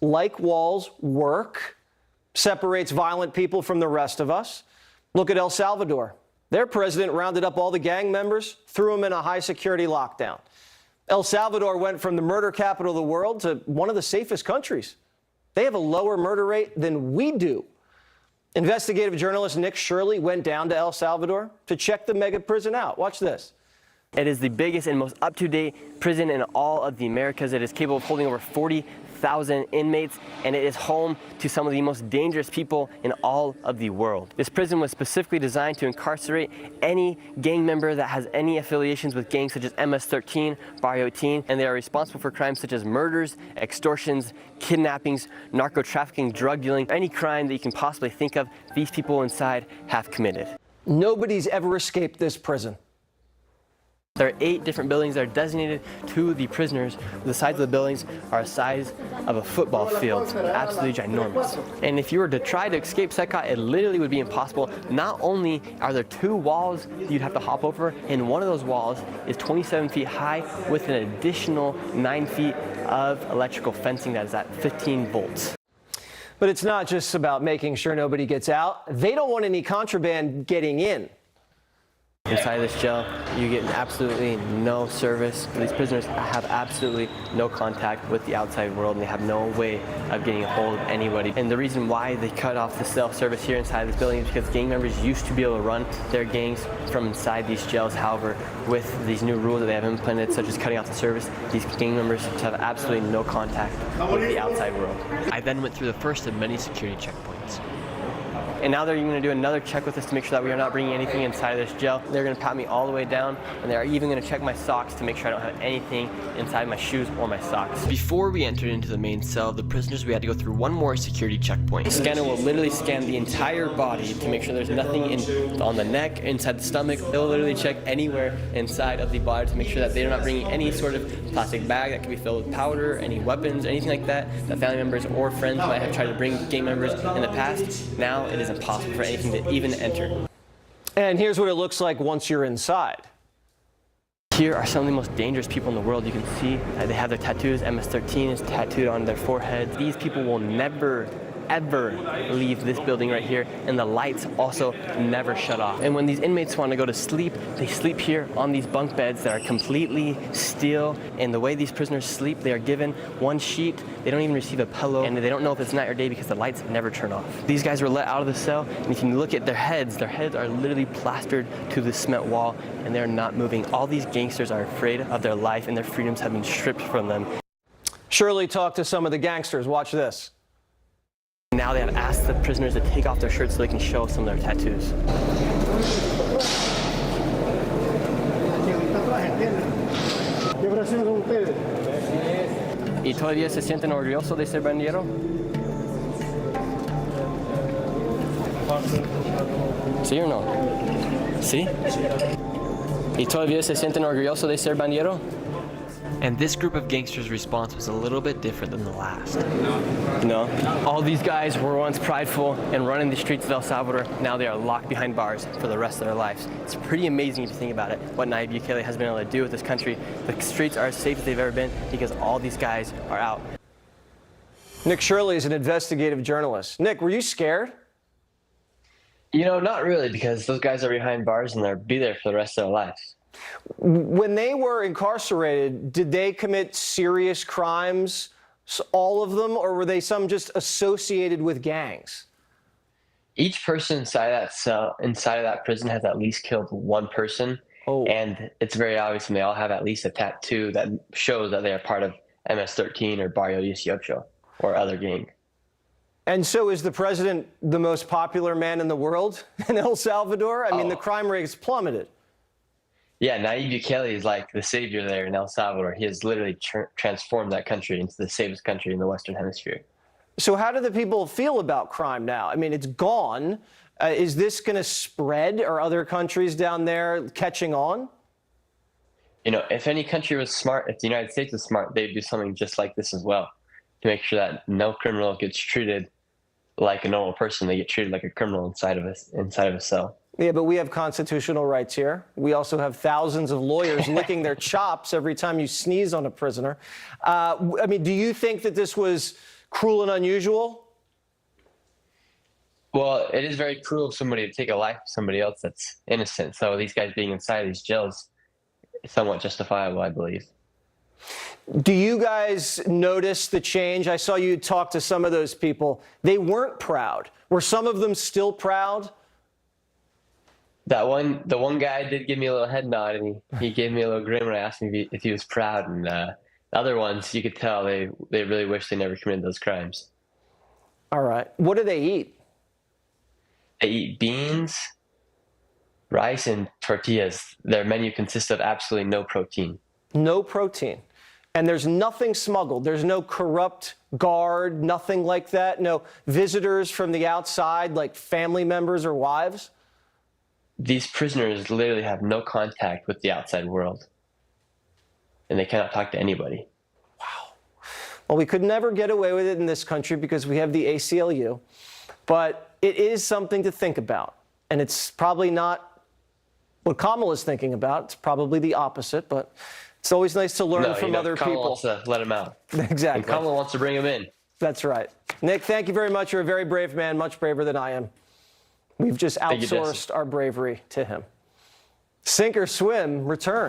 like walls work, separates violent people from the rest of us. Look at El Salvador. Their president rounded up all the gang members, threw them in a high-security lockdown. El Salvador went from the murder capital of the world to one of the safest countries. They have a lower murder rate than we do. Investigative journalist Nick Shirley went down to El Salvador to check the mega prison out. Watch this. It is the biggest and most up-to-date prison in all of the Americas. It is capable of holding over 40,000 inmates, and it is home to some of the most dangerous people in all of the world. This prison was specifically designed to incarcerate any gang member that has any affiliations with gangs such as MS-13, Barrio 18, and they are responsible for crimes such as murders, extortions, kidnappings, narco-trafficking, drug dealing, any crime that you can possibly think of, these people inside have committed. Nobody's ever escaped this prison. There are 8 different buildings that are designated to the prisoners. The sides of the buildings are the size of a football field, absolutely ginormous. And if you were to try to escape Secot, it literally would be impossible. Not only are there 2 walls you'd have to hop over, and one of those walls is 27 feet high with an additional 9 feet of electrical fencing that is at 15 volts. But it's not just about making sure nobody gets out. They don't want any contraband getting in. Inside this jail, you get absolutely no service. These prisoners have absolutely no contact with the outside world, and they have no way of getting a hold of anybody. And the reason why they cut off the self-service here inside this building is because gang members used to be able to run their gangs from inside these jails. However, with these new rules that they have implemented, such as cutting off the service, these gang members have absolutely no contact with the outside world. I then went through the first of many security checkpoints. And now they're going to do another check with us to make sure that we are not bringing anything inside of this jail. They're going to pat me all the way down, and they're even going to check my socks to make sure I don't have anything inside my shoes or my socks. Before we entered into the main cell of the prisoners, we had to go through one more security checkpoint. The scanner will literally scan the entire body to make sure there's nothing on the neck, inside the stomach. They'll literally check anywhere inside of the body to make sure that they're not bringing any sort of plastic bag that could be filled with powder, any weapons, anything like that family members or friends might have tried to bring gang members in the past. Now it is impossible for anything to even enter. And here's what it looks like once you're inside. Here are some of the most dangerous people in the world. You can see they have their tattoos. MS-13 is tattooed on their forehead. These people will never ever leave this building right here, and the lights also never shut off. And when these inmates want to go to sleep, they sleep here on these bunk beds that are completely still. And the way these prisoners sleep, they are given one sheet. They don't even receive a pillow, and they don't know if it's night or day because the lights never turn off. These guys were let out of the cell, and if you look at their heads are literally plastered to the cement wall, and they're not moving. All these gangsters are afraid of their life, and their freedoms have been stripped from them. Shirley talked to some of the gangsters. Watch this. Now they have asked the prisoners to take off their shirts so they can show some of their tattoos. ¿Y todavía se sienten orgullosos de ser bandero? ¿Sí o no? ¿Sí? ¿Y todavía se sienten orgullosos de ser bandero? And this group of gangsters' response was a little bit different than the last. No. All these guys were once prideful and running the streets of El Salvador. Now they are locked behind bars for the rest of their lives. It's pretty amazing if you think about it, what Nayib Bukele has been able to do with this country. The streets are as safe as they've ever been because all these guys are out. Nick Shirley is an investigative journalist. Nick, were you scared? You know, not really, because those guys are behind bars and they'll be there for the rest of their lives. When they were incarcerated, did they commit serious crimes, all of them, or were they some just associated with gangs? Each person inside that cell, inside of that prison, has at least killed one person. Oh. And it's very obvious, and they all have at least a tattoo that shows that they are part of MS-13 or Barrio 18 or other gang. And so is the president the most popular man in the world in El Salvador? I mean, the crime rate has plummeted. Yeah, Nayib Bukele is like the savior there in El Salvador. He has literally transformed that country into the safest country in the Western Hemisphere. So how do the people feel about crime now? I mean, it's gone. Is this going to spread? Are other countries down there catching on? You know, if any country was smart, if the United States was smart, they'd do something just like this as well, to make sure that no criminal gets treated like a normal person. They get treated like a criminal inside of a cell. Yeah, but we have constitutional rights here. We also have thousands of lawyers licking their chops every time you sneeze on a prisoner. I mean, do you think that this was cruel and unusual? Well, it is very cruel of somebody to take a life of somebody else that's innocent. So these guys being inside these jails is somewhat justifiable, I believe. Do you guys notice the change? I saw you talk to some of those people. They weren't proud. Were some of them still proud? The one guy did give me a little head nod, and he gave me a little grin when I asked him if he was proud. And the other ones, you could tell they really wish they never committed those crimes. All right. What do they eat? They eat beans, rice, and tortillas. Their menu consists of absolutely no protein. No protein. And there's nothing smuggled. There's no corrupt guard, nothing like that. No visitors from the outside, like family members or wives. These prisoners literally have no contact with the outside world, and they cannot talk to anybody. Wow. Well, we could never get away with it in this country because we have the ACLU, but it is something to think about. And it's probably not what Kamala's thinking about. It's probably the opposite, but it's always nice to learn from other Kamala people. wants to let him out. Exactly. And Kamala wants to bring him in. That's right. Nick, thank you very much. You're a very brave man, much braver than I am. We've just outsourced our bravery to him. Sink or Swim returns.